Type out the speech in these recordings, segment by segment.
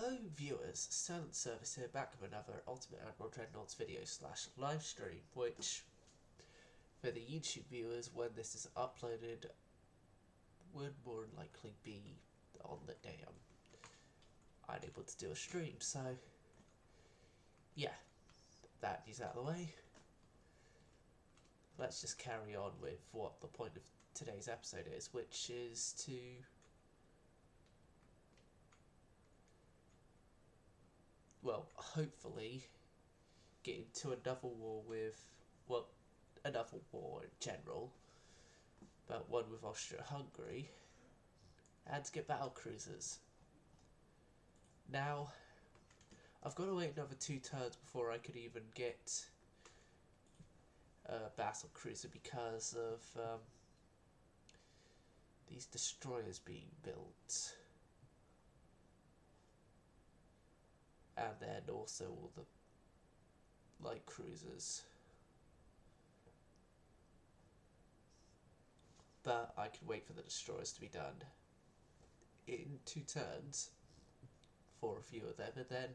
Hello viewers, Silent Service here, back with another Ultimate Admiral Dreadnoughts video / live stream, which for the YouTube viewers, when this is uploaded, would more likely be on the day I'm unable to do a stream. So yeah, that is out of the way. Let's just carry on with what the point of today's episode is, which is to hopefully get into another war with, another war in general, but one with Austria-Hungary, and to get Battlecruisers. Now, I've got to wait another 2 turns before I could even get a Battlecruiser because of these destroyers being built. And then also all the light cruisers. But I can wait for the destroyers to be done in 2 turns for a few of them, and then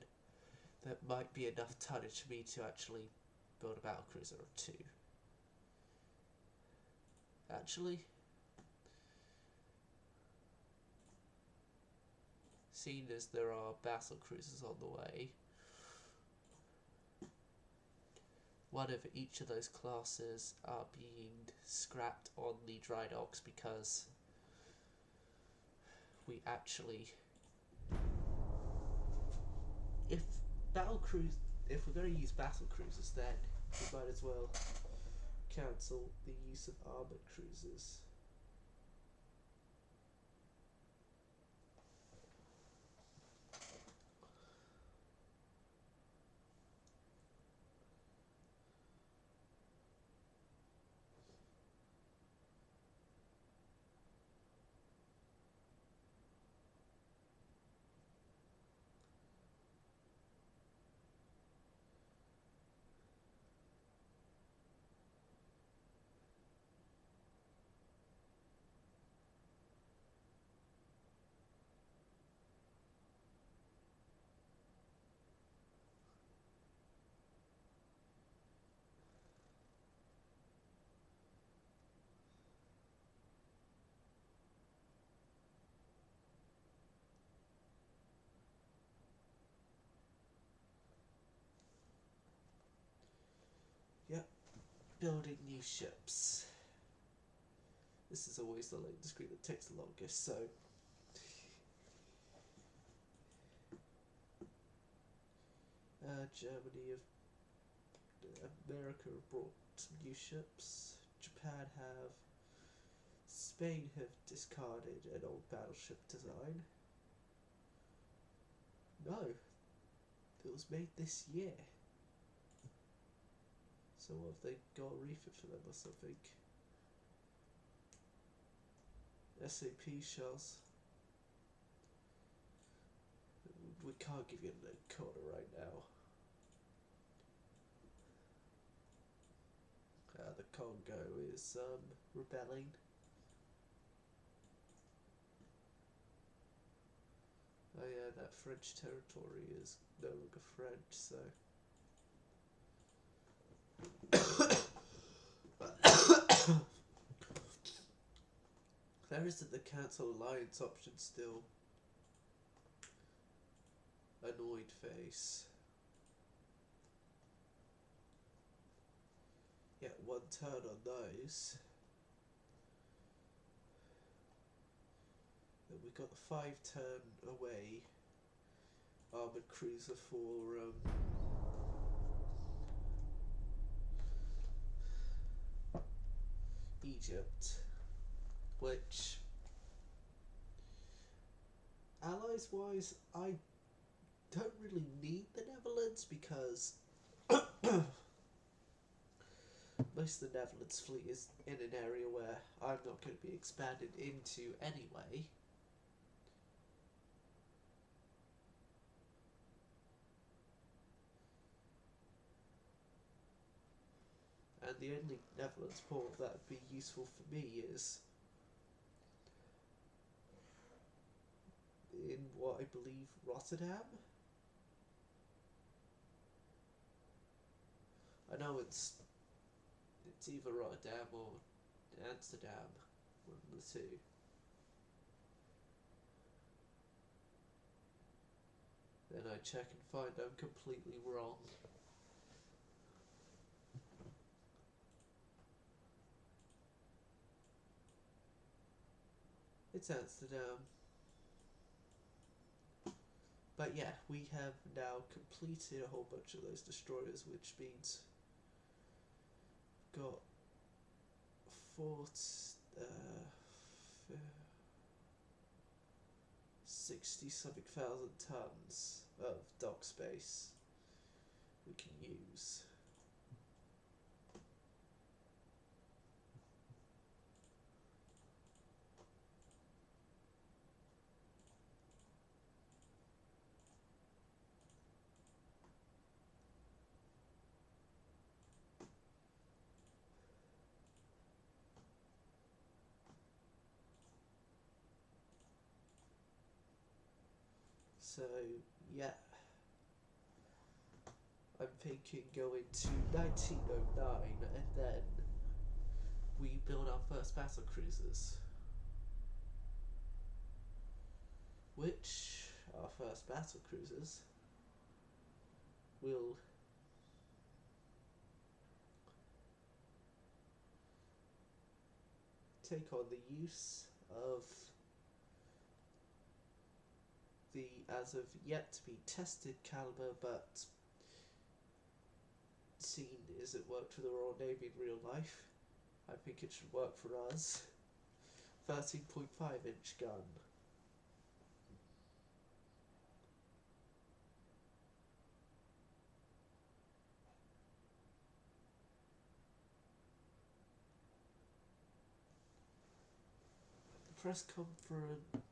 that might be enough tonnage for me to actually build a battlecruiser or 2. Actually, seeing as there are battlecruisers on the way, one of each of those classes are being scrapped on the dreadnoughts because we actually, if we're going to use battlecruisers, then we might as well cancel the use of armoured cruisers. Yep, building new ships. This is always the loading screen that takes the longest, so Germany America have brought some new ships. Japan have. Spain have discarded an old battleship design. No, it was made this year. So what, have they got a refit for them or something? SAP shells. We can't give you a corner right now. The Congo is rebelling. Oh yeah, that French territory is no longer French, so there isn't the cancel alliance option still. Annoyed face. Yeah, 1 turn on those. Then we got the 5 turn away armoured cruiser for Egypt, which allies wise I don't really need the Netherlands because most of the Netherlands fleet is in an area where I'm not going to be expanded into anyway. And the only Netherlands port that would be useful for me is in what I believe Rotterdam. I know it's either Rotterdam or Amsterdam, one of the two. Then I check and find I'm completely wrong. It's Amsterdam. But yeah, we have now completed a whole bunch of those destroyers, which means got 60 something thousand tons of dock space we can use. So yeah, I'm thinking going to 1909 and then we build our first battlecruisers, which our first battlecruisers will take on the use of the as of yet to be tested caliber, but seen as it worked for the Royal Navy in real life. I think it should work for us. 13.5-inch gun. The press conference.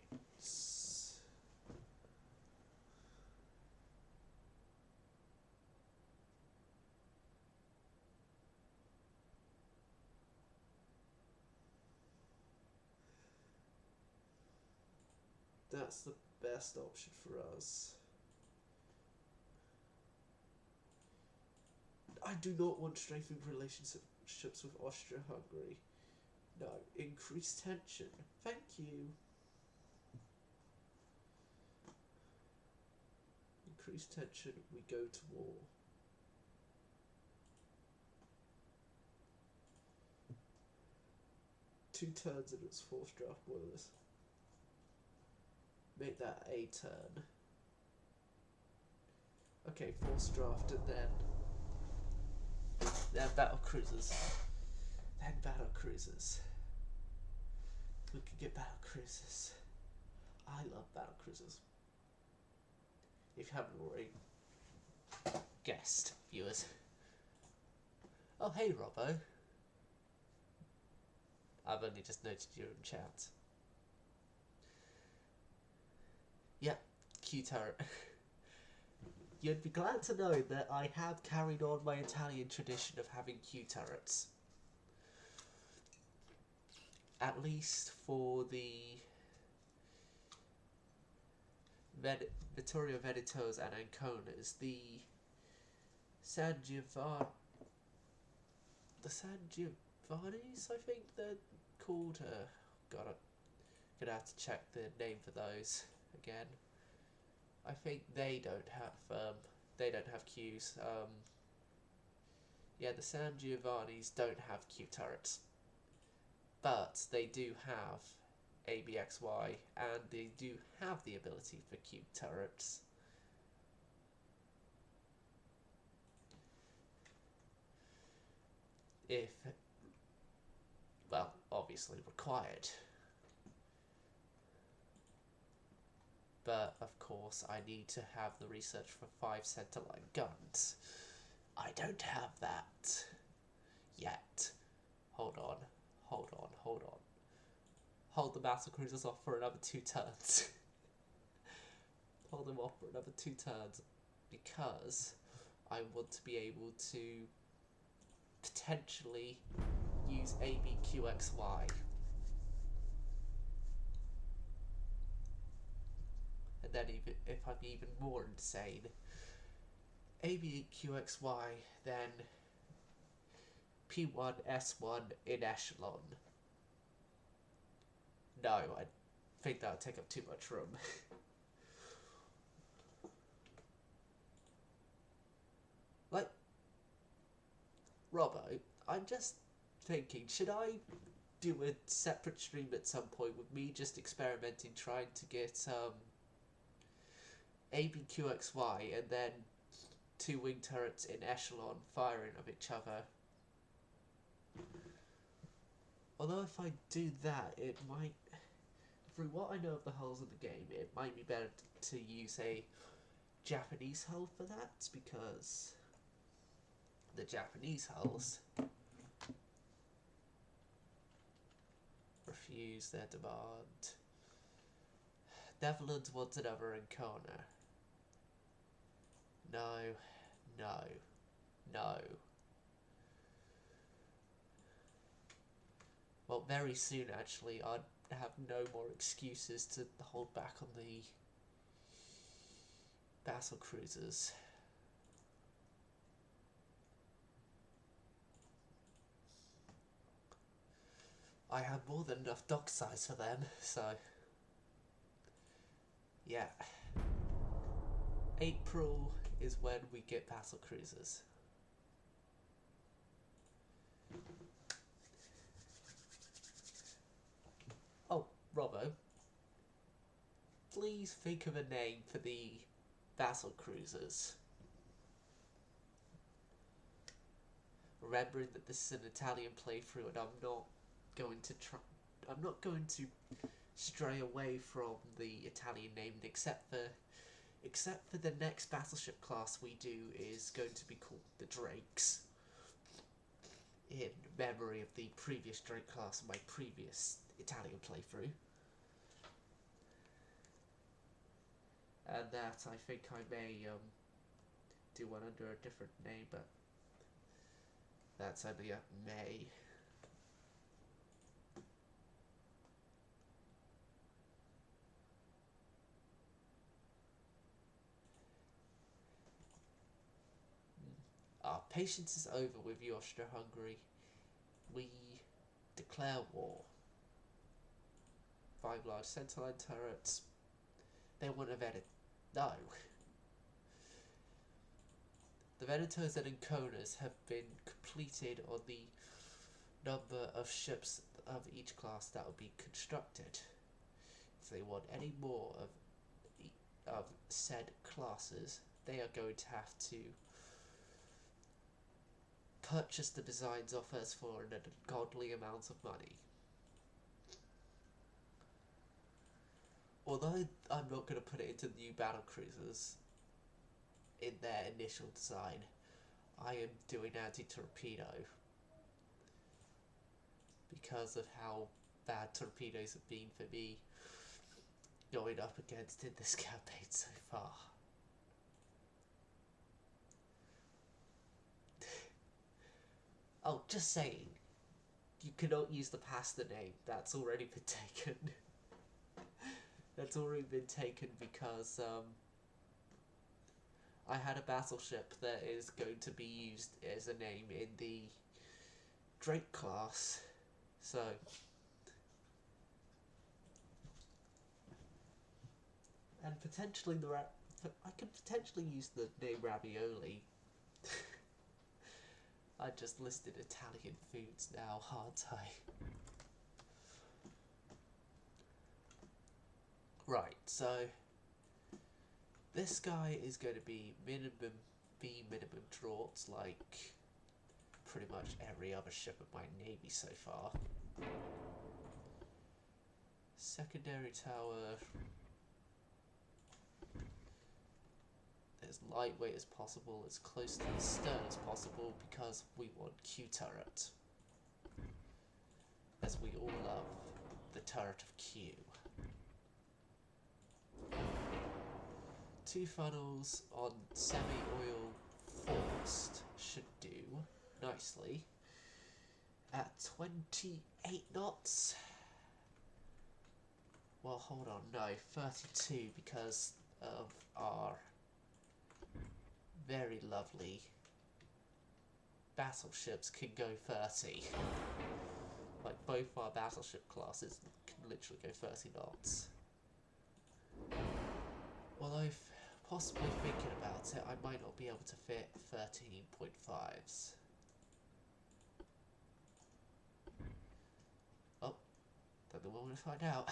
That's the best option for us. I do not want strengthened relationships with Austria-Hungary. No, increased tension. Thank you. Increased tension, we go to war. Two turns in its fourth draft boilers. Make that a turn. Okay, fourth draft and then battlecruisers. Then battlecruisers. We could get battlecruisers. I love battlecruisers. If you haven't already guessed, viewers. Oh, hey, Robbo. I've only just noted you in chat. Yep, Q turret. You'd be glad to know that I have carried on my Italian tradition of having Q turrets. At least for the Vittorio Veneto's and Anconas, the San Giovanni's, I think they're called. God, I'm gonna have to check the name for those again. I think they don't have Qs. Yeah, the San Giovanni's don't have Q turrets, but they do have ABXY, and they do have the ability for Q turrets. If, well, obviously required. But, of course, I need to have the research for 5 centerline guns. I don't have that yet. Hold on. Hold the battlecruisers off for another 2 turns. Hold them off for another 2 turns, because I want to be able to potentially use ABQXY. then even if I'm even more insane, ABQXY, then P1S1 in echelon. No, I think that would take up too much room. Like, Robbo, I'm just thinking, should I do a separate stream at some point with me just experimenting, trying to get ABQXY and then 2 wing turrets in echelon firing of each other? Although if I do that, it might, through what I know of the hulls of the game, it might be better to use a Japanese hull for that, because the Japanese hulls refuse their demand. Netherlands wants another Ancona. No, no, no. Well, very soon actually, I'd have no more excuses to hold back on the Battlecruisers. I have more than enough dock size for them, so yeah. April is when we get Battlecruisers. Oh, Robbo, please think of a name for the Battlecruisers. Remembering that this is an Italian playthrough and I'm not going to stray away from the Italian name, except for the next battleship class we do is going to be called the Drakes, in memory of the previous Drake class in my previous Italian playthrough. And that I think I may do one under a different name, but that's only a May. Our patience is over with you, Austria-Hungary. We declare war. 5 large centerline turrets. They want a Venator. No. The Venators and Anconas have been completed on the number of ships of each class that will be constructed. If they want any more of said classes, they are going to have to purchase the designs off us for an ungodly amount of money. Although I'm not going to put it into the new Battlecruisers in their initial design, I am doing anti-torpedo because of how bad torpedoes have been for me going up against in this campaign so far. Oh, just saying, you cannot use the pasta name, that's already been taken. That's already been taken because I had a battleship that is going to be used as a name in the Drake class, so and potentially I could potentially use the name ravioli. I just listed Italian foods now, aren't I? Right, so this guy is going to be minimum draughts, like pretty much every other ship of my navy so far. Secondary tower, as lightweight as possible, as close to the stern as possible, because we want Q turret, as we all love the turret of Q. 2 funnels on semi-oil forced should do nicely at 28 knots. Well, hold on, no, 32, because of our very lovely battleships can go 30. Like, both our battleship classes can literally go 30 knots. Although, possibly thinking about it, I might not be able to fit 13.5s. Oh, don't know when we'll find out.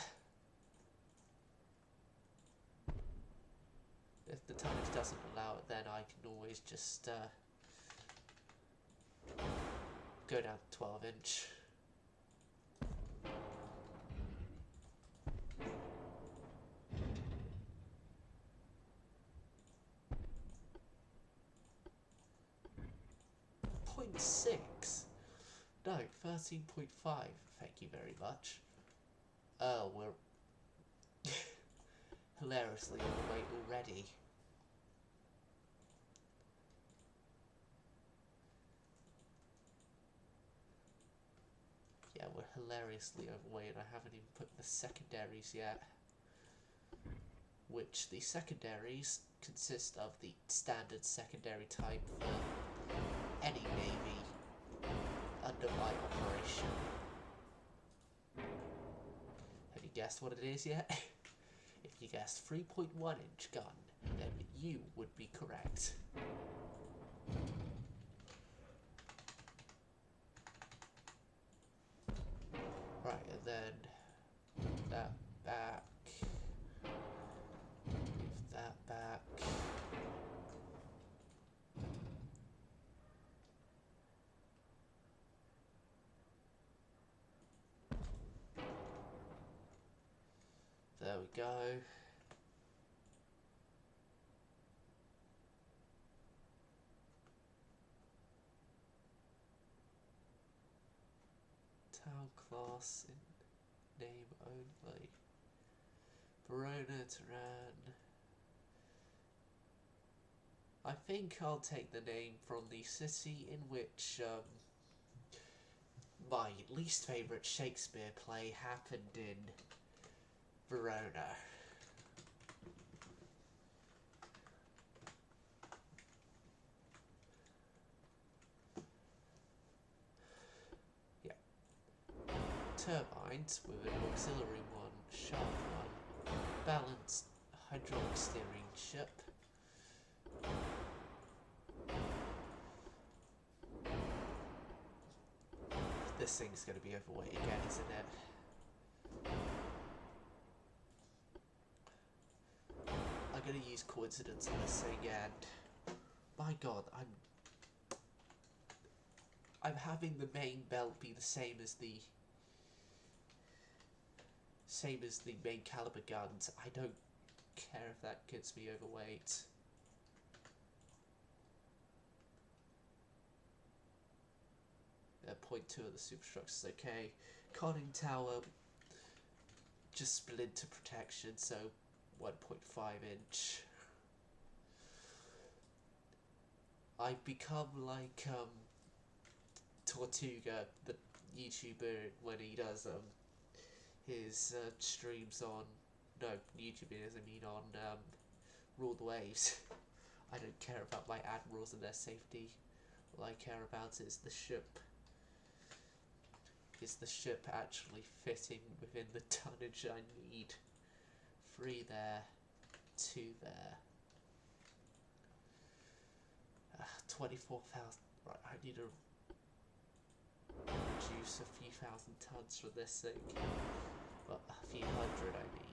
If the tonnage doesn't allow it, then I can always just go down to 12-inch. .6? No, 13.5. Thank you very much. Oh, we're hilariously overweight already. Yeah, we're hilariously overweight, and I haven't even put the secondaries yet. Which the secondaries consist of the standard secondary type for any navy under my operation. Have you guessed what it is yet? If you guessed 3.1-inch gun, then you would be correct. Right, and then that back. Move that back. There we go. Town class in name only. Verona, Tehran. I think I'll take the name from the city in which my least favourite Shakespeare play happened in. Verona. Yeah. Turbines with an auxiliary one, sharp one, balanced hydraulic steering ship. This thing's going to be overweight again, isn't it? I'm going to use coincidence on this thing, and my god, I'm having the main belt be the same as the main caliber guns. I don't care if that gets me overweight. .2 of the superstructures, okay. Conning tower just split into protection, so 1.5-inch. I've become like Tortuga, the YouTuber, when he does his streams on, no, YouTubers, I mean on Rule the Waves. I don't care about my admirals and their safety. All I care about is the ship. Is the ship actually fitting within the tonnage I need? 3 there, 2 there. 24,000. Right, I need to reduce a few thousand tons from this thing. Well, a few hundred, I mean.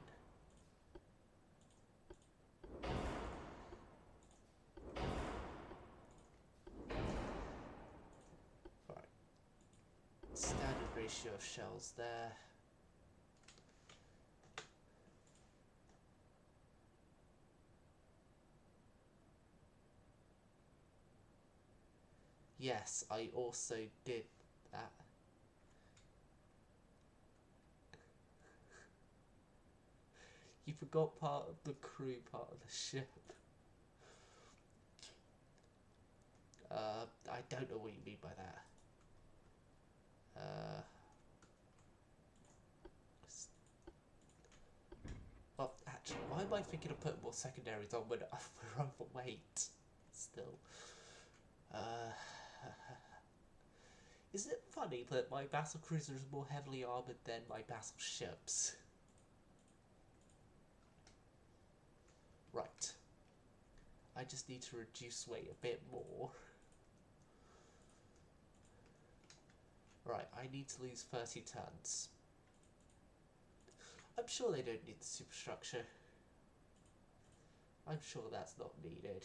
Standard ratio of shells there. Yes, I also did that. You forgot part of the crew, part of the ship. I don't know what you mean by that. Well, actually, why am I like thinking of putting more secondaries on when we're overweight. Still. Is it funny that my battlecruiser is more heavily armoured than my battleships? Right. I just need to reduce weight a bit more. Right, I need to lose 30 tons. I'm sure they don't need the superstructure. I'm sure that's not needed.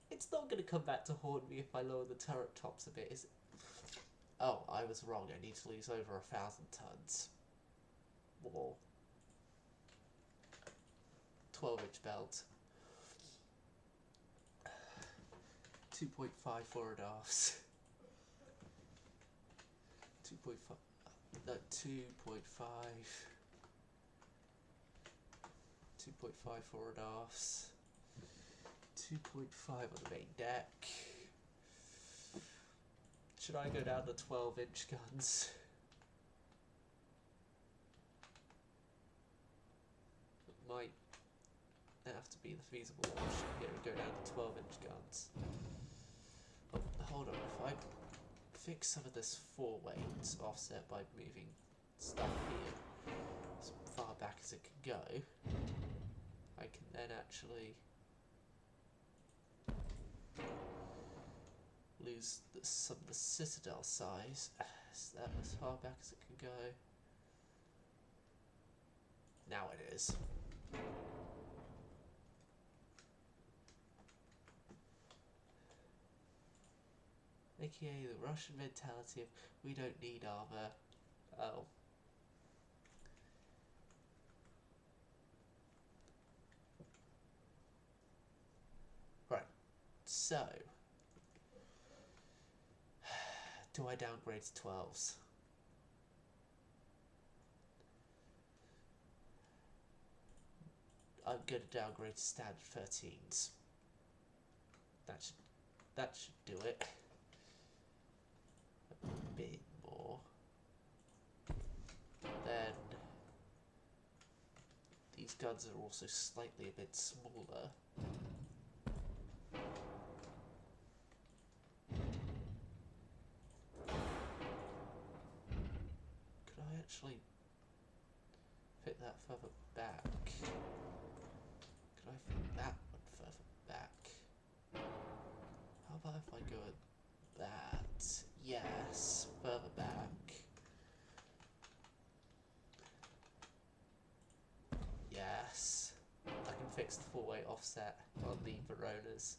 It's not going to come back to haunt me if I lower the turret tops a bit, is it? Oh, I was wrong. I need to lose over 1,000 tons. More. 12-inch belt. 2.5 forward afters. 2.5. No, 2.5. 2.5 forward afters. 2.5 on the main deck. Should I go down to 12-inch guns? It might have to be the feasible option here and go down to 12-inch guns. Oh, hold on, if I fix some of this foreweight offset by moving stuff here as far back as it can go, I can then actually lose some of the citadel size. Is that as far back as it can go? Now it is. AKA the Russian mentality of we don't need armor. Oh. Right. So. Do I downgrade to 12s? I'm going to downgrade to standard 13s. That should do it. A bit more. Then these guns are also slightly a bit smaller. Could I actually fit that further back? Could I fit that one further back? How about if I go at that? Yes, further back. Yes. I can fix the full-weight offset on the Veronas.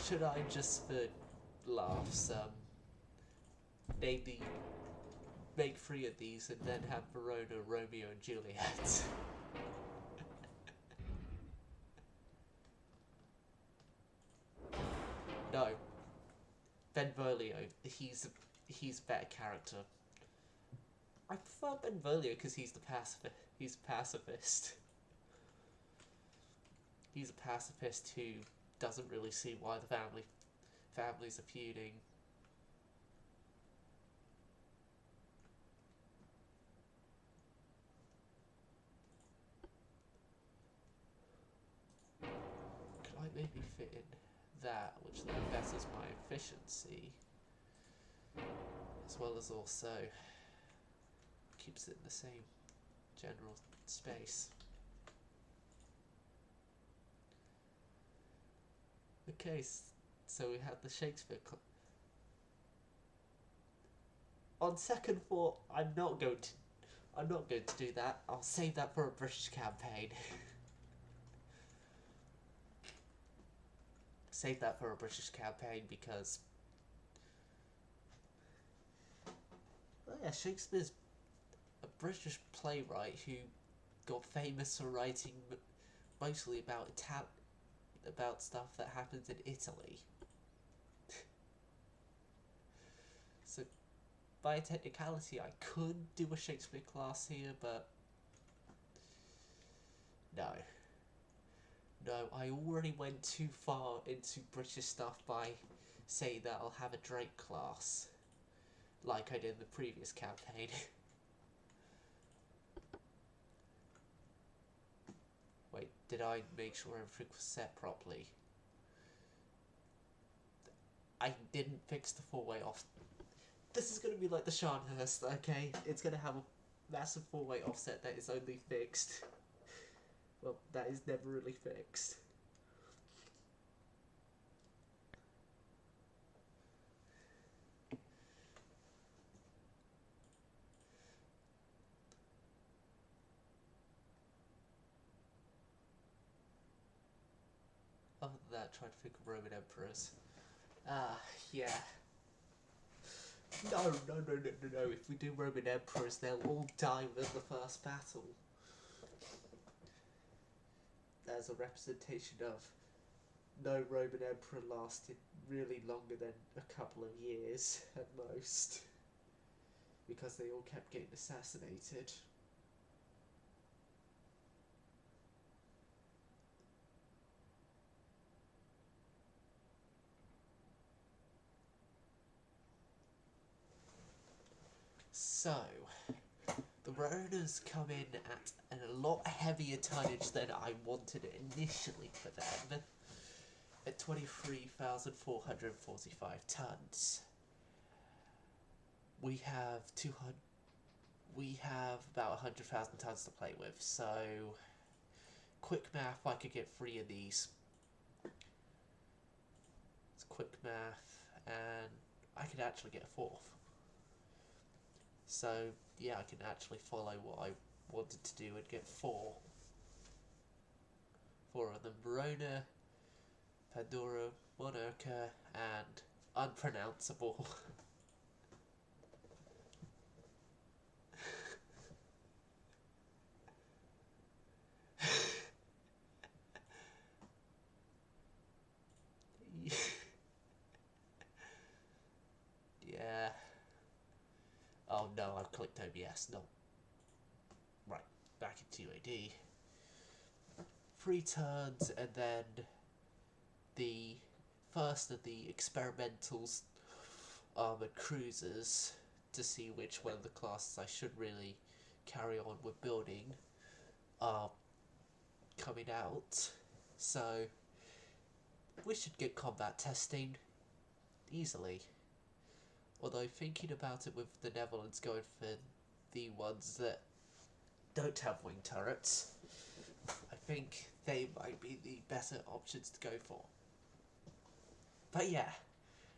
Should I just, for laughs, make 3 of these and then have Verona, Romeo and Juliet? No. Benvolio, he's a better character. I prefer Benvolio because he's he's a pacifist. He's a pacifist who doesn't really see why the families are feuding. Could I maybe fit in that, which then betters my efficiency, as well as also keeps it in the same general space. Okay, so we had the Shakespeare on second thought, I'm not going to do that. I'll save that for a British campaign. Save that for a British campaign because, well, yeah, Shakespeare's a British playwright who got famous for writing mostly about stuff that happens in Italy. So, by technicality, I could do a Shakespeare class here, but no. no, I already went too far into British stuff by saying that I'll have a Drake class, like I did in the previous campaign. Wait, did I make sure everything was set properly? I didn't fix the four-way off. This is going to be like the Scharnhorst, okay? It's going to have a massive four-way offset that is only fixed. Well, that is never really fixed. Other than that, trying to think of Roman emperors. Yeah. No. If we do Roman emperors, they'll all die within the first battle. As a representation of no Roman emperor lasted really longer than a couple of years at most, because they all kept getting assassinated. So, the Ronas come in at a lot heavier tonnage than I wanted initially for them, at 23,445 tons. We have about 100,000 tons to play with, so quick math, I could get 3 of these. It's quick math, and I could actually get a 4th. So, yeah, I can actually follow what I wanted to do and get 4. 4 of them: Verona, Pandora, Monarcha, and unpronounceable. Yeah. Oh no, I've clicked OBS. No. Right, back into AD. 3 turns, and then the first of the experimentals armoured cruisers to see which one of the classes I should really carry on with building are coming out. So we should get combat testing easily. Although thinking about it, with the Netherlands going for the ones that don't have wing turrets, I think they might be the better options to go for. But yeah,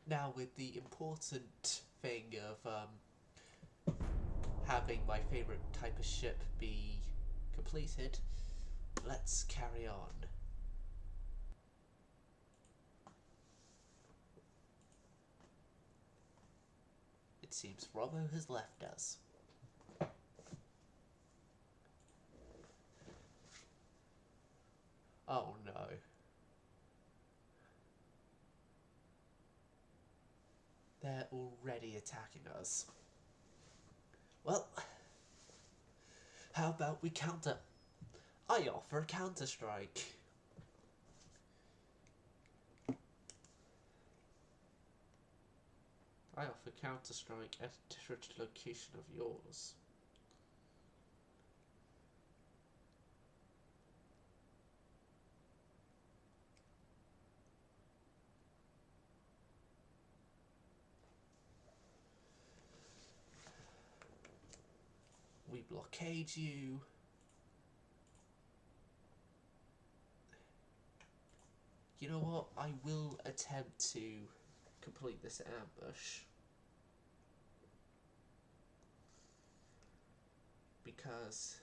now with the important thing of having my favourite type of ship be completed, let's carry on. It seems Robbo has left us. Oh no. They're already attacking us. Well, how about we counter? I offer counter-strike. I offer counter-strike at a different location of yours. We blockade you. You know what? I will attempt to complete this ambush. Because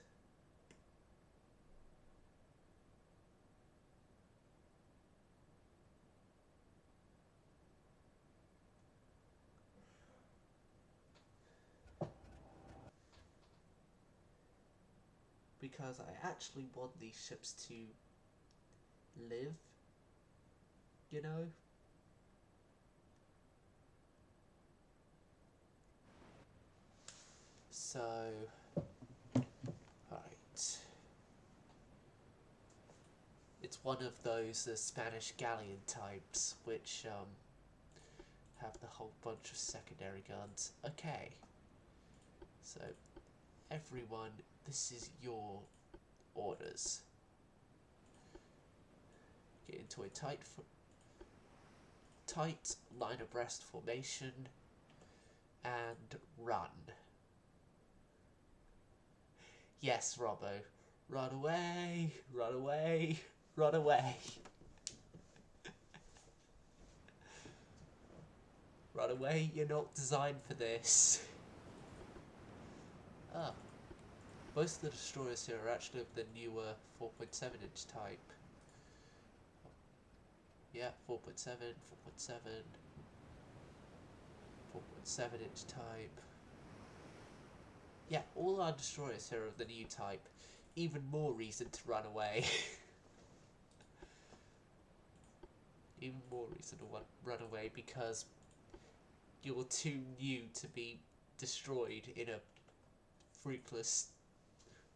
I actually want these ships to live, you know? So, right. It's one of those Spanish galleon types, which have the whole bunch of secondary guns. Okay, so everyone, this is your orders. Get into a tight line abreast formation and run. Yes, Robbo, run away, run away, run away. Run away, you're not designed for this. Ah, most of the destroyers here are actually of the newer 4.7-inch type. Yeah, 4.7, 4.7, 4.7-inch type. Yeah, all our destroyers here are of the new type. Even more reason to run away. Even more reason to run away because you're too new to be destroyed in a fruitless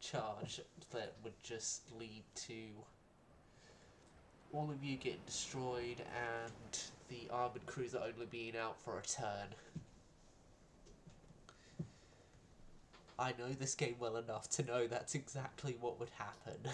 charge that would just lead to all of you getting destroyed and the armoured cruiser only being out for a turn. I know this game well enough to know that's exactly what would happen.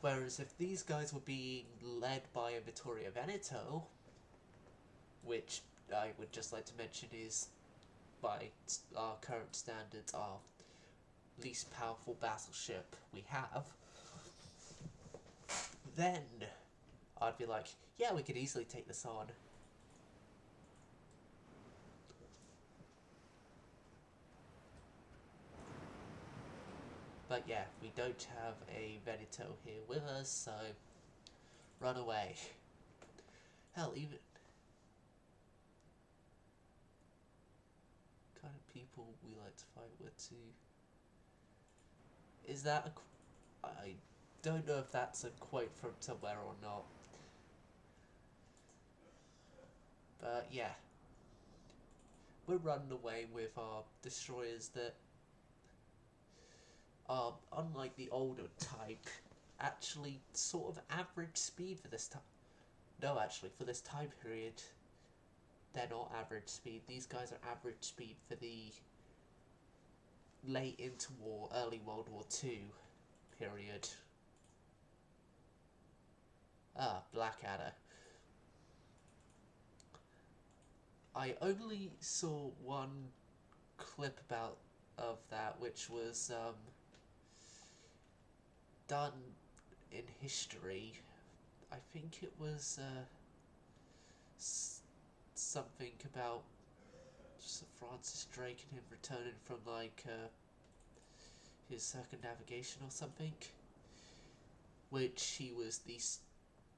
Whereas if these guys were being led by a Vittorio Veneto, which I would just like to mention is, by our current standards, our least powerful battleship we have, then I'd be like, yeah, we could easily take this on. But yeah, we don't have a Veneto here with us, so run away. Hell, even kind of people we like to fight with too. Is that I don't know if that's a quote from somewhere or not. But yeah, we're running away with our destroyers that are, unlike the older type, actually sort of average speed for this time. No, actually, for this time period, they're not average speed. These guys are average speed for the late interwar, early World War II period. Ah, Blackadder. I only saw one clip of that, which was done in history. I think it was something about Sir Francis Drake and him returning from like his circumnavigation or something, which he was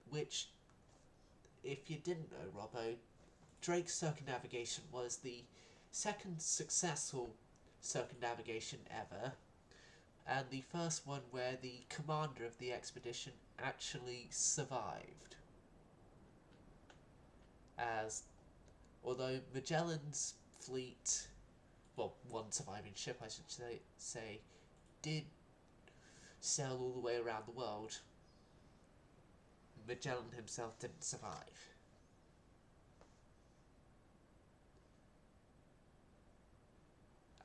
which, if you didn't know, Robbo, Drake's circumnavigation was the second successful circumnavigation ever, and the first one where the commander of the expedition actually survived. As, although Magellan's fleet, well, one surviving ship I should say, did sail all the way around the world, Magellan himself didn't survive.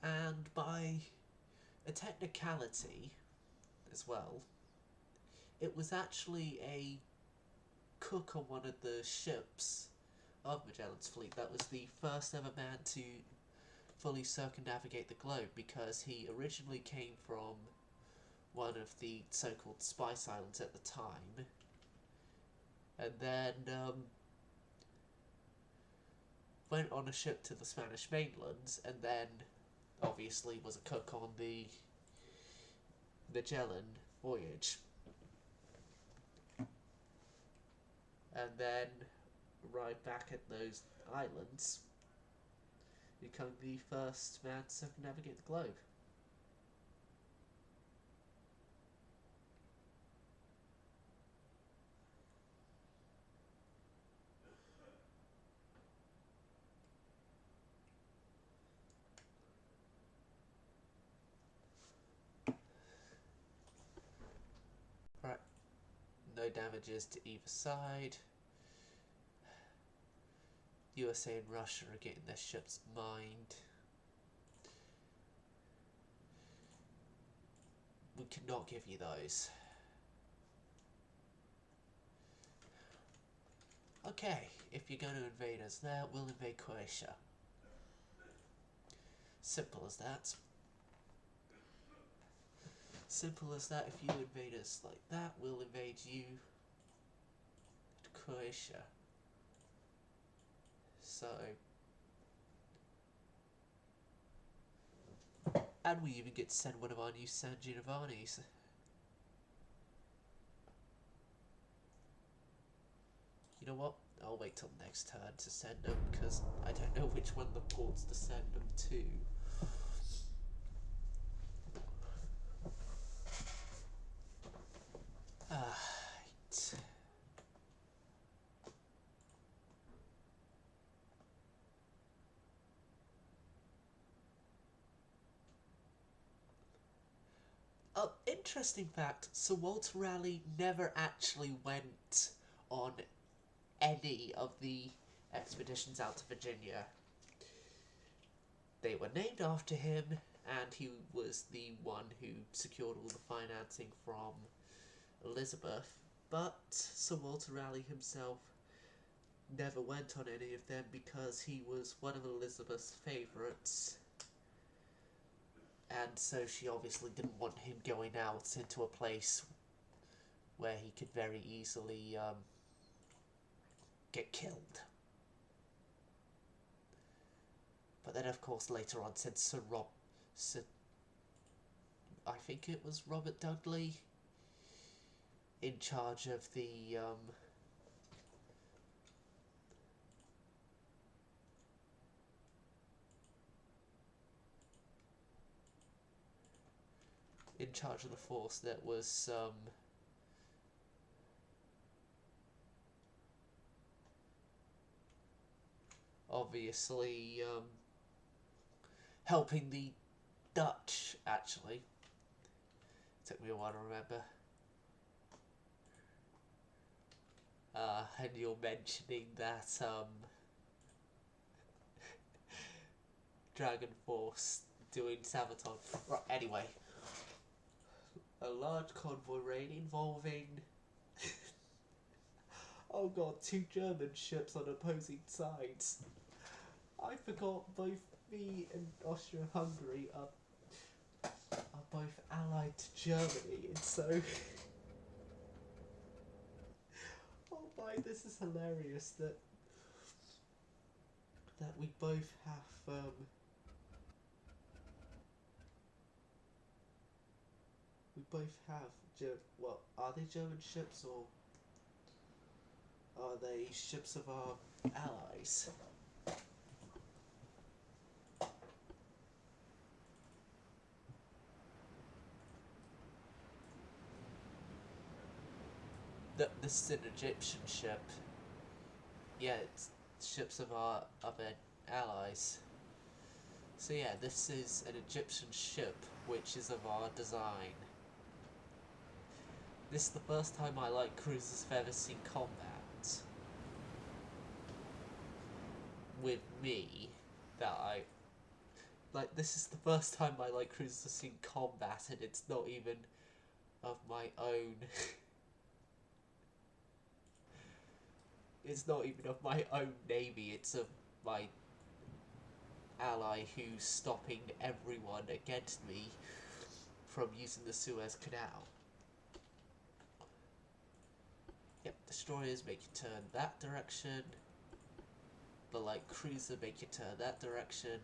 And by a technicality as well, it was actually a cook on one of the ships of Magellan's fleet that was the first ever man to fully circumnavigate the globe, because he originally came from one of the so-called Spice Islands at the time, and then went on a ship to the Spanish mainland, and then obviously was a cook on the Magellan voyage, and then arrived back at those islands, become the first man to circumnavigate the globe. no damages to either side. USA and Russia are getting their ships mined. We cannot give you those. Okay, if you're going to invade us there, we'll invade Croatia. Simple as that. Simple as that. If you invade us like that, we'll invade you to Croatia. So, and we even get to send one of our new San Giovanni's. You know what? I'll wait till next turn to send them, because I don't know which one the ports to send them to. Right. Interesting fact, Sir Walter Raleigh never actually went on any of the expeditions out to Virginia. They were named after him, and he was the one who secured all the financing from Elizabeth, but Sir Walter Raleigh himself never went on any of them because he was one of Elizabeth's favourites, and so she obviously didn't want him going out into a place where he could very easily get killed. But then, of course, later on said I think it was Robert Dudley, in charge of the force that was obviously helping the Dutch, actually. Took me a while to remember. And you're mentioning that Dragon Force doing sabotage. Right, anyway. A large convoy raid involving oh god, 2 German ships on opposing sides. I forgot both me and Austria-Hungary are both allied to Germany, and so oh my, this is hilarious that we both have what are they, German ships, or are they ships of our allies? This is an Egyptian ship. Yeah, it's ships of our other allies. So yeah, this is an Egyptian ship which is of our design. This is the first time I like cruisers have ever seen combat with me. This is the first time I like cruisers have seen combat, and it's not even of my own. It's not even of my own navy, it's of my ally who's stopping everyone against me from using the Suez Canal. Yep, destroyers make you turn that direction. The light cruiser make you turn that direction.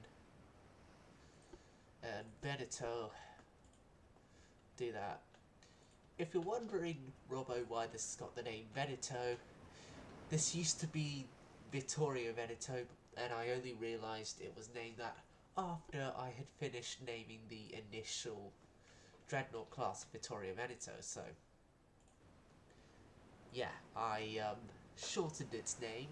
And Benito do that. If you're wondering, Robbo, why this has got the name Benito, this used to be Vittorio Veneto, and I only realised it was named that after I had finished naming the initial dreadnought class Vittorio Veneto, so yeah, I shortened its name.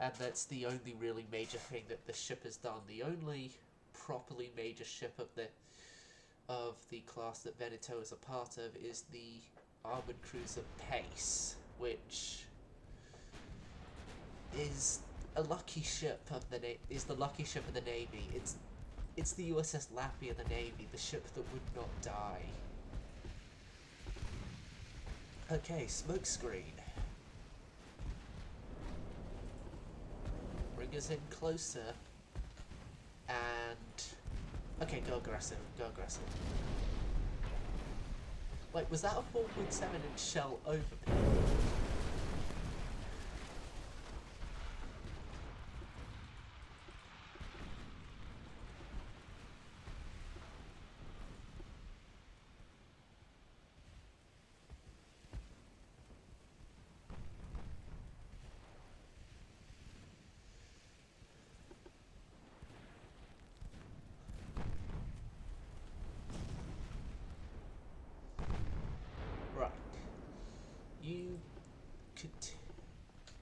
And that's the only really major thing that the ship has done. The only properly major ship of the class that Veneto is a part of is the armored cruiser Pace, which is a lucky ship of the lucky ship of the Navy. It's the USS Lappy of the Navy, the ship that would not die. Okay, smokescreen. Bring us in closer. And okay, go aggressive. Go aggressive. Wait, was that a 4.7-inch shell overpin?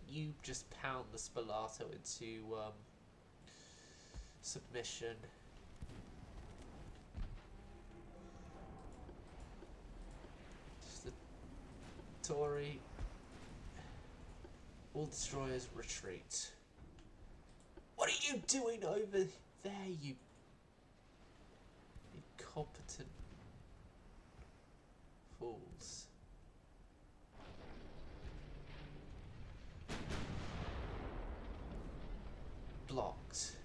You just pound the Spalato into submission. Just the Tory. All destroyers retreat. What are you doing over there, you incompetent fools? Blocked.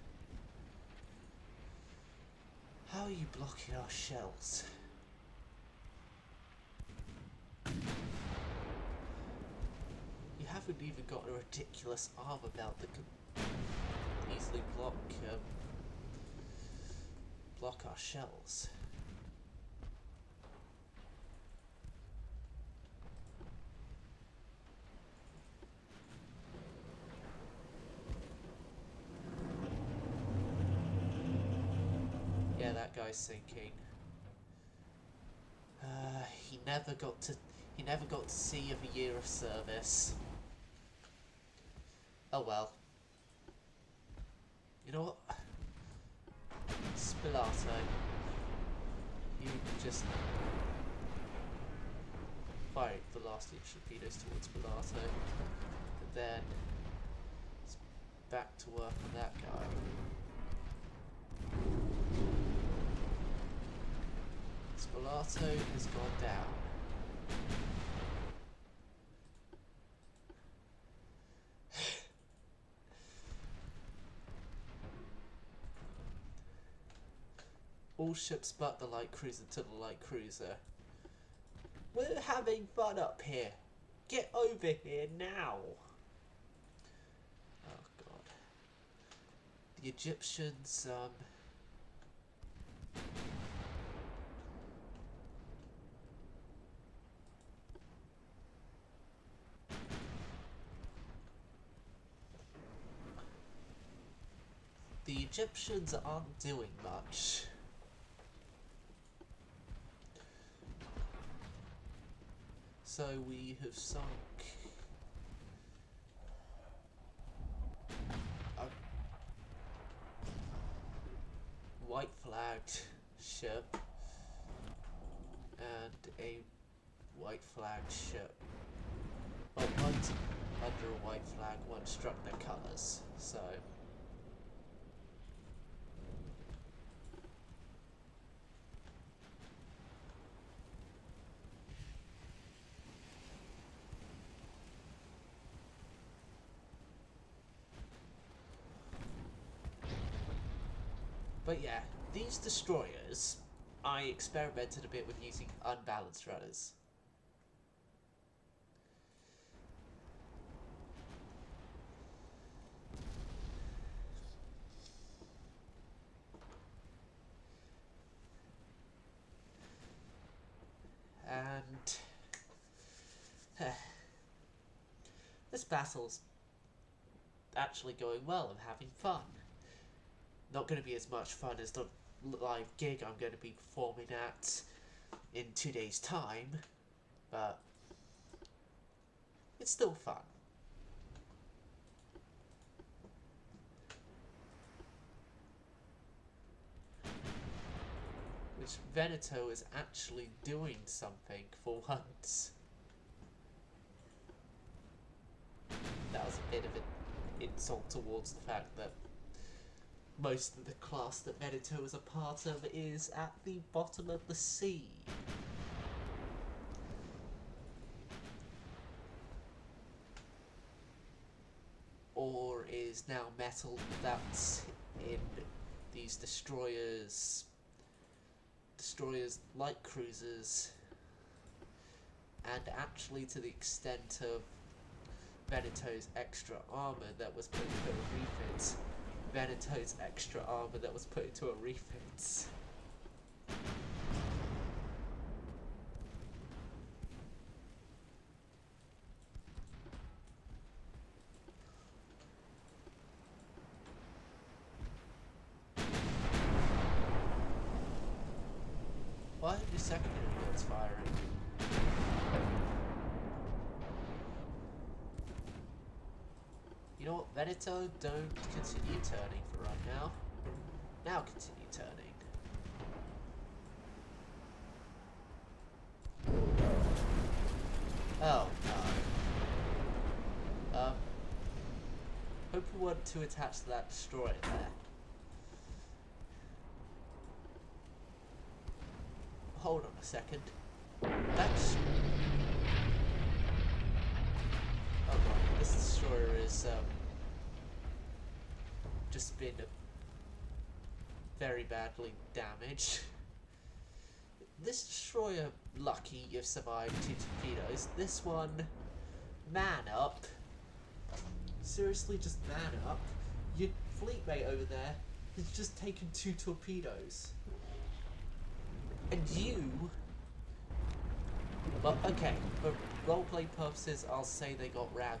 How are you blocking our shells? You haven't even got a ridiculous armor belt that can easily block our shells. Yeah, that guy's sinking. He never got to see of a year of service. Oh well. You know what? Spilato. You just fire the last inch torpedoes towards Spilato. And then it's back to work on that guy. Spilato has gone down. All ships but the light cruiser to the light cruiser. We're having fun up here. Get over here now. Oh god. The Egyptians, aren't doing much. So we have sunk a white flagged ship and a white flagged ship. Well, one's under a white flag, one struck their colours, so. But yeah, these destroyers, I experimented a bit with using unbalanced rudders. And this battle's actually going well. I'm having fun. Not going to be as much fun as the live gig I'm going to be performing at in 2 days' time, but it's still fun. which Veneto is actually doing something for once. That was a bit of an insult towards the fact that most of the class that Veneto is a part of is at the bottom of the sea. Or is now metal that's in these destroyers like cruisers, and actually to the extent of Veneto's extra armor that was put into a refit. Veneto's extra armor that was put into a refit. Why are your secondary guns firing? You know what, Veneto, don't continue turning for right now. Now continue turning. Oh, no. Hope you want to attach to that destroyer there. Hold on a second. That's... Oh god, this destroyer is, just been very badly damaged. This destroyer, lucky you've survived 2 torpedoes. This one, man up. Seriously, just man up. Your fleet mate over there has just taken 2 torpedoes. And you... Well, okay, for roleplay purposes, I'll say they got rammed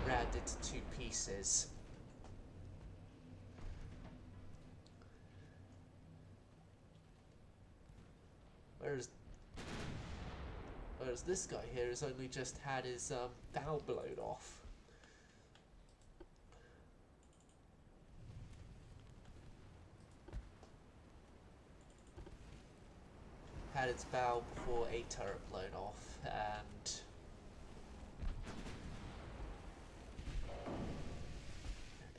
into 2 pieces. Whereas this guy here has only just had his bow blown off. Had its bow before a turret blown off, and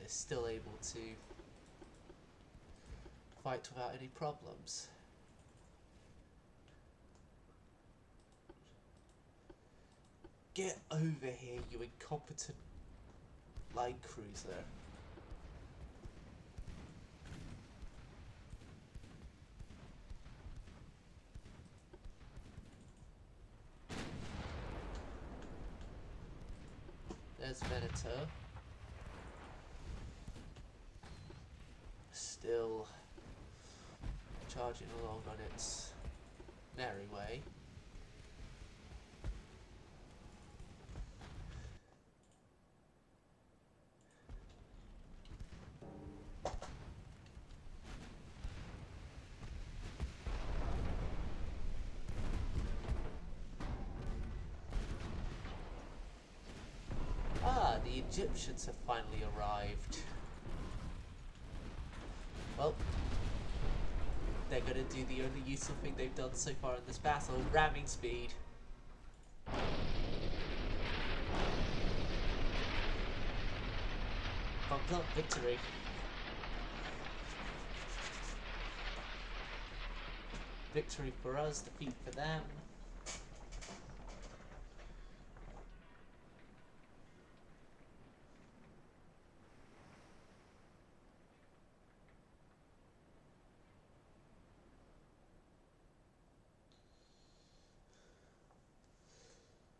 is still able to fight without any problems. Get over here, you incompetent line cruiser. There's Veneto. Still charging along on its merry way. The Egyptians have finally arrived. Well, they're gonna do the only useful thing they've done so far in this battle, ramming speed. Thumbs up, victory. Victory for us, defeat for them.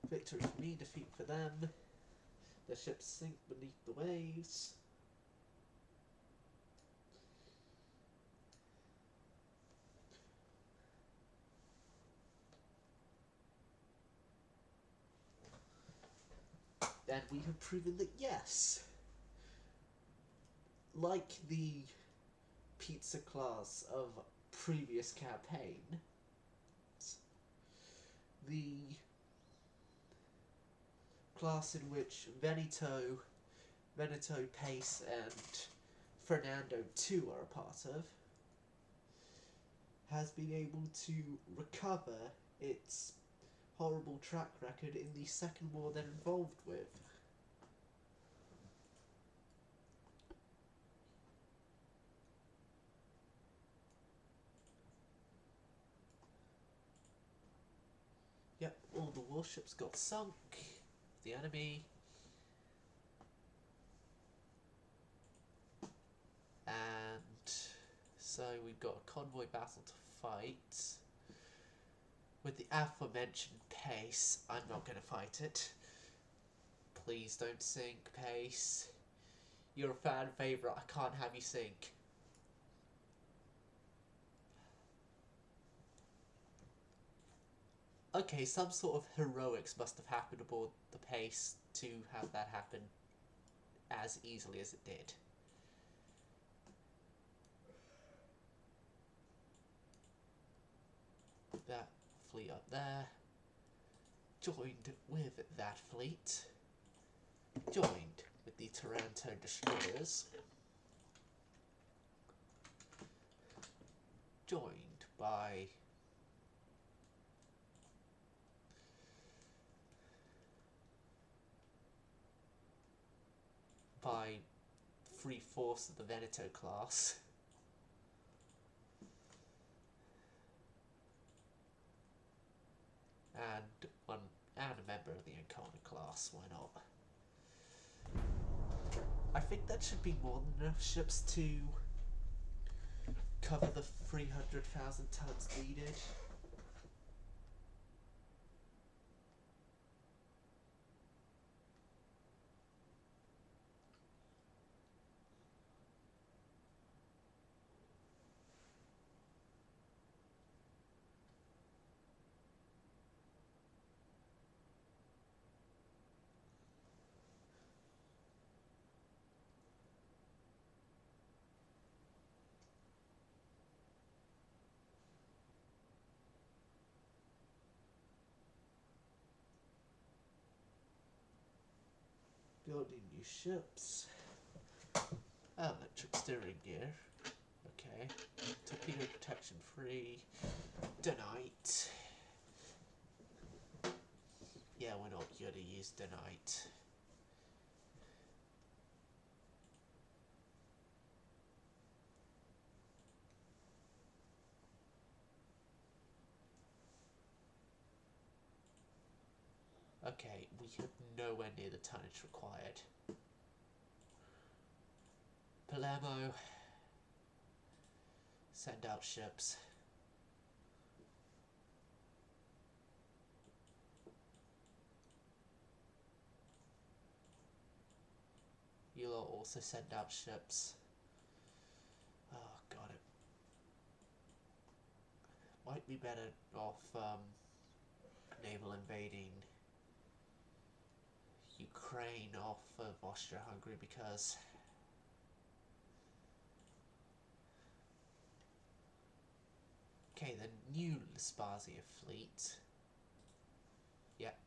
Victory for me, defeat for them. Their ships sink beneath the waves. And we have proven that yes, like the pizza class of previous campaign, the class in which Veneto, Pace, and Fernando 2 are a part of, has been able to recover its horrible track record in the second war they're involved with. Yep, all the warships got sunk. The enemy. And so we've got a convoy battle to fight. With the aforementioned pace, I'm not going to fight it. Please don't sink, pace. You're a fan favourite, I can't have you sink. Okay, some sort of heroics must have happened aboard the pace to have that happen as easily as it did. That fleet up there, joined with that fleet, joined with the Taranto destroyers, joined by three-fourths of the Veneto class. And a member of the Ancona class, why not? I think that should be more than enough ships to cover the 300,000 tons needed. Building new ships. Electric steering gear. Okay. Torpedo protection free. Donite. Yeah, we're not going to use Donite. Okay, we have nowhere near the tonnage required. Palermo, send out ships. You'll also send out ships. Oh, got it. Might be better off naval invading Ukraine off of Austria-Hungary because okay, the new Spezia fleet. Yep.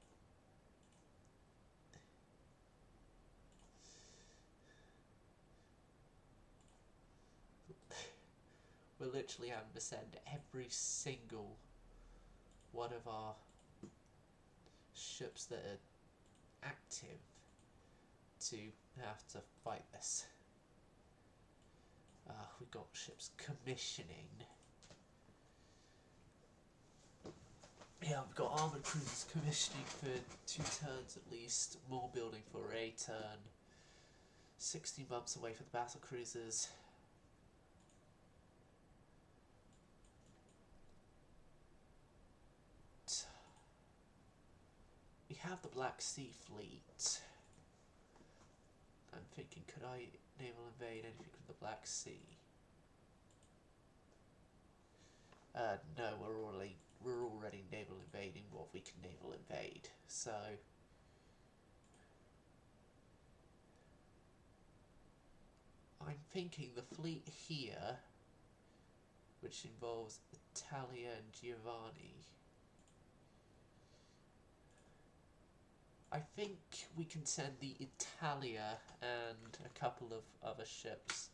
We're literally having to send every single one of our ships that are active to have to fight this. We've got ships commissioning. Yeah, we've got armoured cruisers commissioning for 2 turns at least, more building for a turn, 16 months away for the battlecruisers. We have the Black Sea Fleet. I'm thinking, could I naval invade anything from the Black Sea? No, we're already naval invading what we can naval invade. So I'm thinking the fleet here, which involves Italia and Giovanni. I think we can send the Italia and a couple of other ships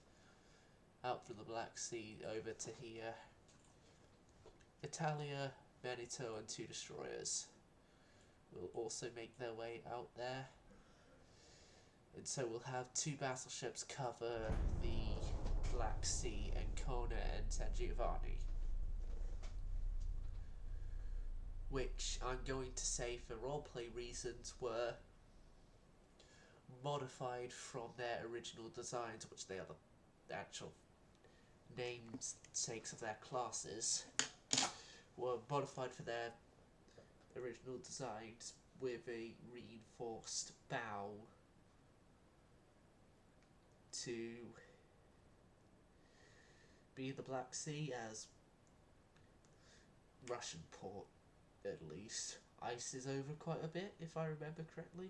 out from the Black Sea over to here. Italia, Veneto and 2 destroyers will also make their way out there. And so we'll have 2 battleships cover the Black Sea, Ancona and San Giovanni. Which I'm going to say for roleplay reasons were modified from their original designs, which they are the actual namesakes of their classes, were modified for their original designs with a reinforced bow to be in the Black Sea as Russian port, at least. Ice is over quite a bit, if I remember correctly.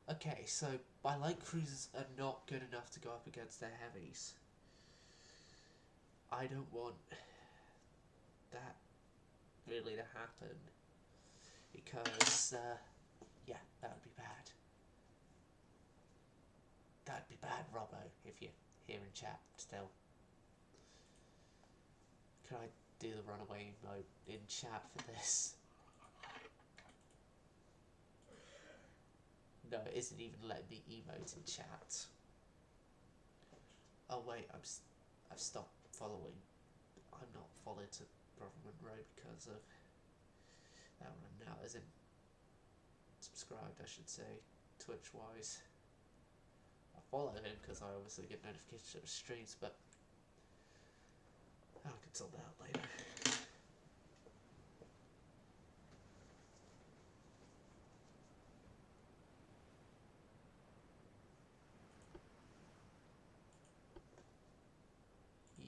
Okay, so my light cruisers are not good enough to go up against their heavies. I don't want that really to happen, because, yeah, that would be bad. That'd be bad, Robbo, if you're here in chat still. Can I do the runaway mode in chat for this? No, it isn't even letting me emote in chat. Oh wait, I've stopped following. I'm not followed to Brother Monroe because of that one now, as in subscribed, I should say, Twitch wise. I follow him because I obviously get notifications of streams, but I can sort that out later.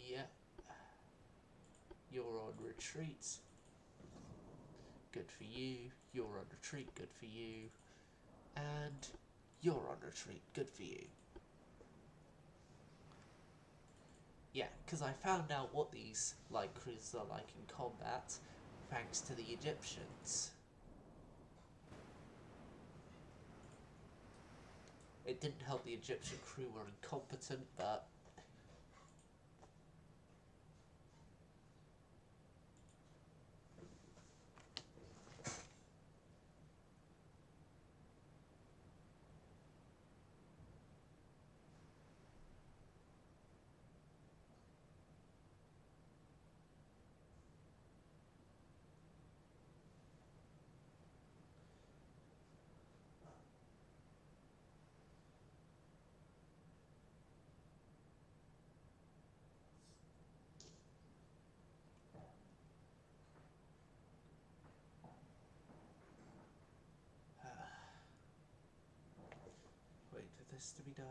Yeah. You're on retreat. Good for you. You're on retreat. Good for you. And you're on retreat. Good for you. Yeah, because I found out what these light cruisers are like in combat thanks to the Egyptians. It didn't help the Egyptian crew were incompetent, but wait for this to be done.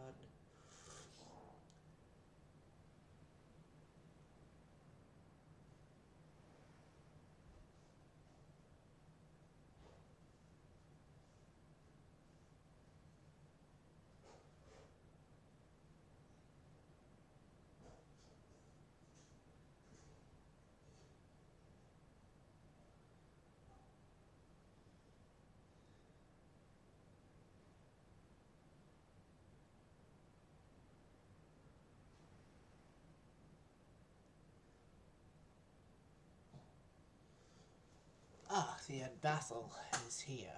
Ah, the end battle is here.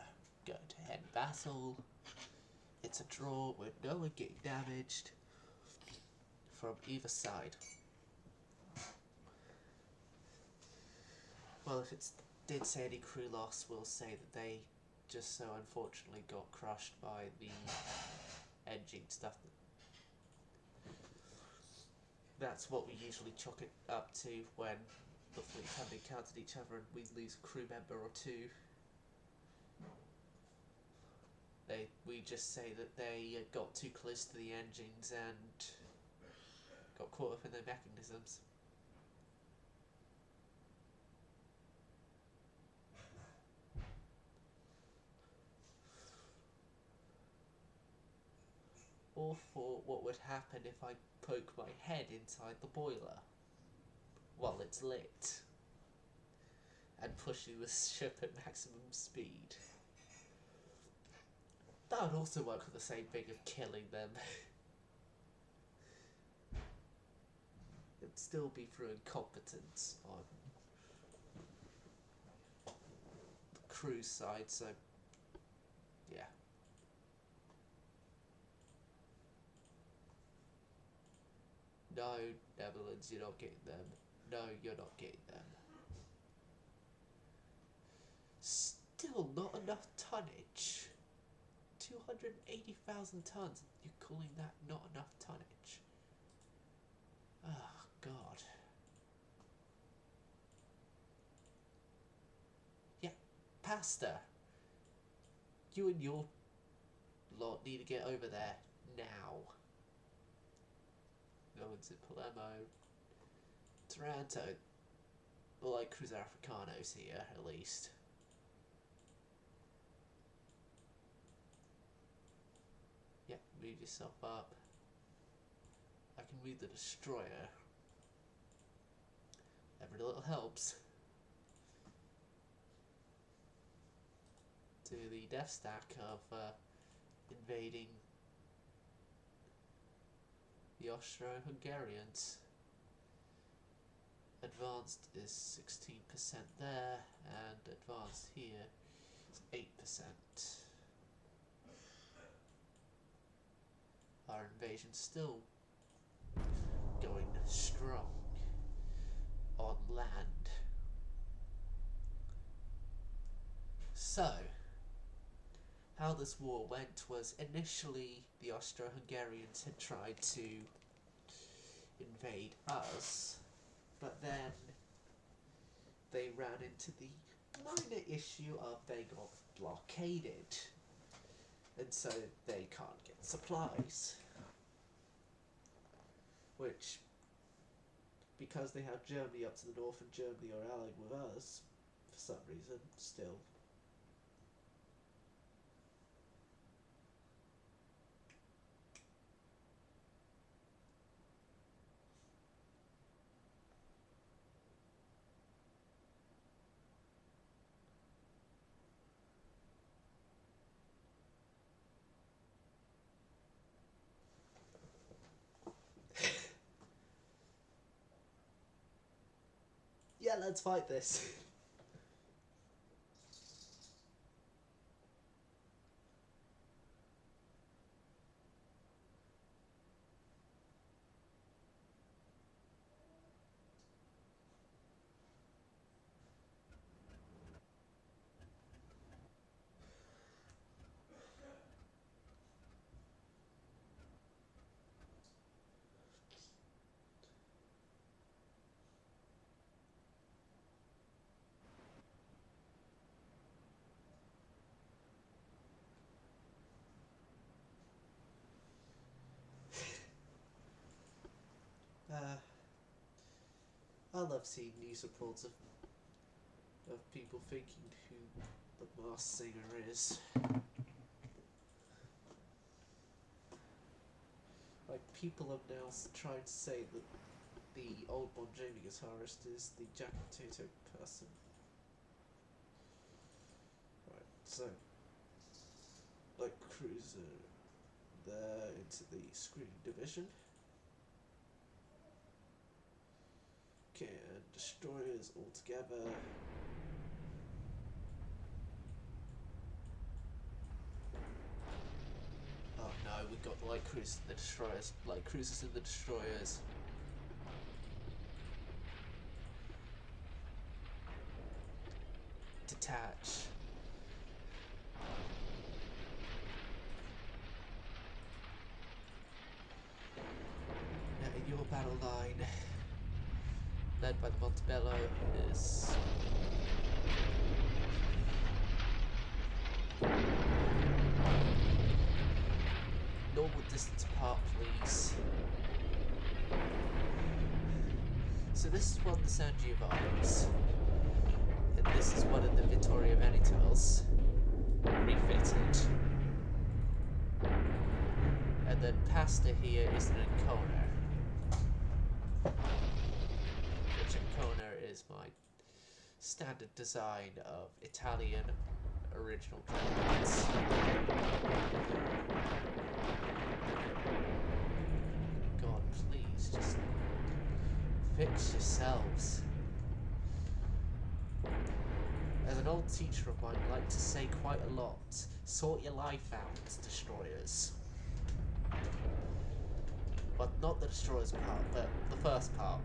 Good. End battle. It's a draw with no one getting damaged from either side. Well, if it did say any crew loss, we'll say that they just so unfortunately got crushed by the engine stuff. That's what we usually chalk it up to when the fleets have encountered each other and we lose a crew member or two. We just say that they got too close to the engines and got caught up in their mechanisms. or for what would happen if I poke my head inside the boiler while it's lit and pushing the ship at maximum speed. That would also work with the same thing of killing them. It'd still be through incompetence on the crew's side, so yeah. No, Netherlands, you're not getting them. No, you're not getting them. Still not enough tonnage. 280,000 tons. You're calling that not enough tonnage? Oh, God. Yeah, pasta. You and your lot need to get over there now. No one's in Palermo. Taranto. Well, like Cruiser Africanos here, at least. Yep, move yourself up. I can move the destroyer. Every little helps. To the death stack of invading the Austro-Hungarians. Advanced is 16% there, and advanced here is 8%. Our invasion's still going strong on land. So, how this war went was initially the Austro-Hungarians had tried to invade us, but then they ran into the minor issue of they got blockaded, and so they can't get supplies. Which, because they have Germany up to the north and Germany are allied with us, for some reason, still. Yeah, let's fight this. I love seeing news reports of people thinking who the Masked Singer is. Like, people have now tried to say that the old Bon Jovi guitarist is the Jack Toto person. Right, so, like Cruiser there into the screen division. Okay, and destroyers all together. Oh no, we've got light cruisers and the destroyers. Light cruisers and the destroyers. Detach. Now in your battle line, led by the Montebello, is normal distance apart, please. So this is one of the San Giovanni's, and this is one of the Vittorio Venetals refitted. And then pasta here is an Ancona. Which Ancona is my standard design of Italian original dreadnoughts. God, please, just fix yourselves. As an old teacher of mine liked to say quite a lot, sort your life out, destroyers. But not the destroyers part, but the first part.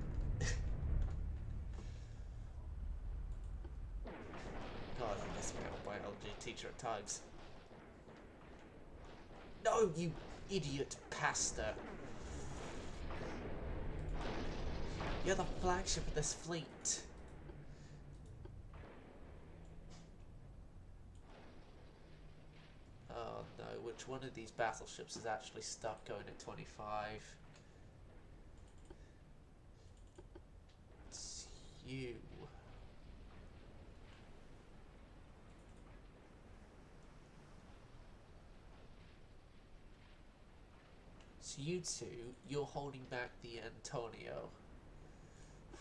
God, I miss my old biology teacher at times. No, you idiot pasta. You're the flagship of this fleet. Oh no, which one of these battleships is actually stuck going at 25? It's you. So you two, you're holding back the Antonio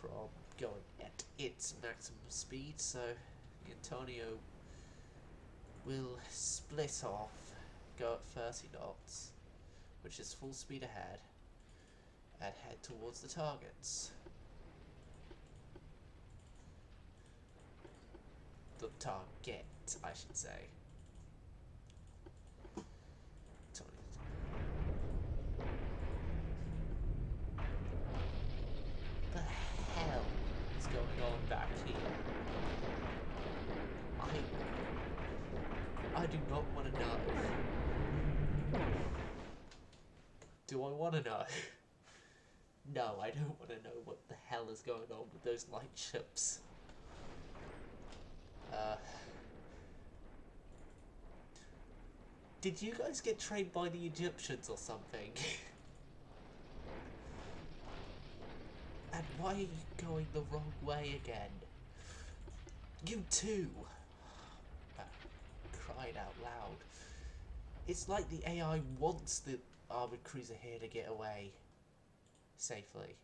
from going at its maximum speed, so the Antonio will split off, go at 30 knots, which is full speed ahead, and head towards the targets. The target, I should say. What the hell is going on back here? I do not want to know. Do I want to know? No, I don't want to know what the hell is going on with those light ships. Did you guys get trained by the Egyptians or something? And why are you going the wrong way again? You too! Cried out loud. It's like the AI wants the armored cruiser here to get away safely.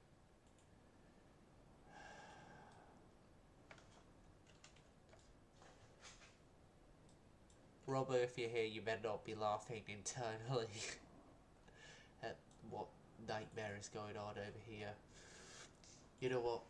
Robbo, if you're here, you better not be laughing internally at what nightmare is going on over here. You know what?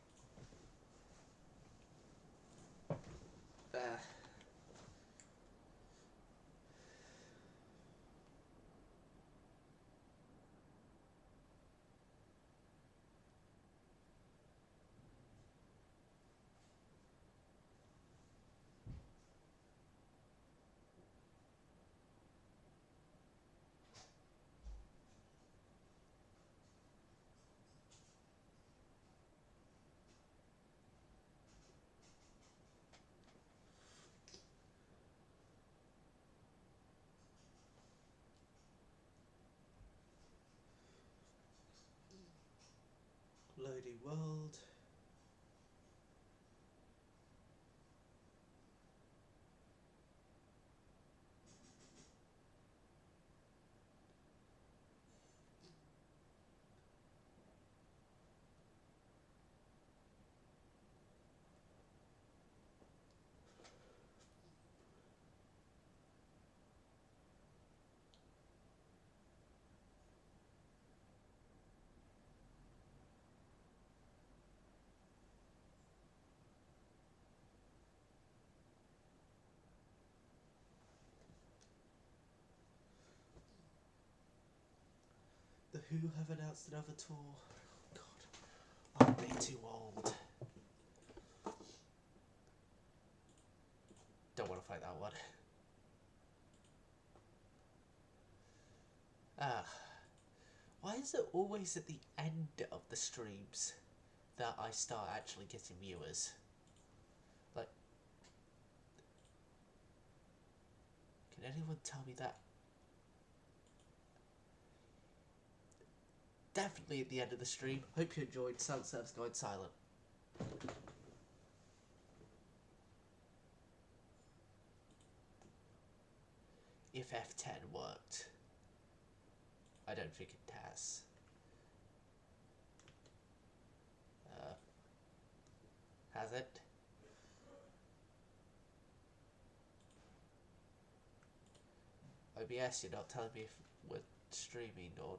Loading world. The Who have announced another tour. God, I'm way too old. Don't want to fight that one. Why is it always at the end of the streams that I start actually getting viewers? Like, can anyone tell me that? Definitely at the end of the stream. Hope you enjoyed. Sunset's going silent. If F10 worked. I don't think it has. Has it? OBS, you're not telling me if we're streaming or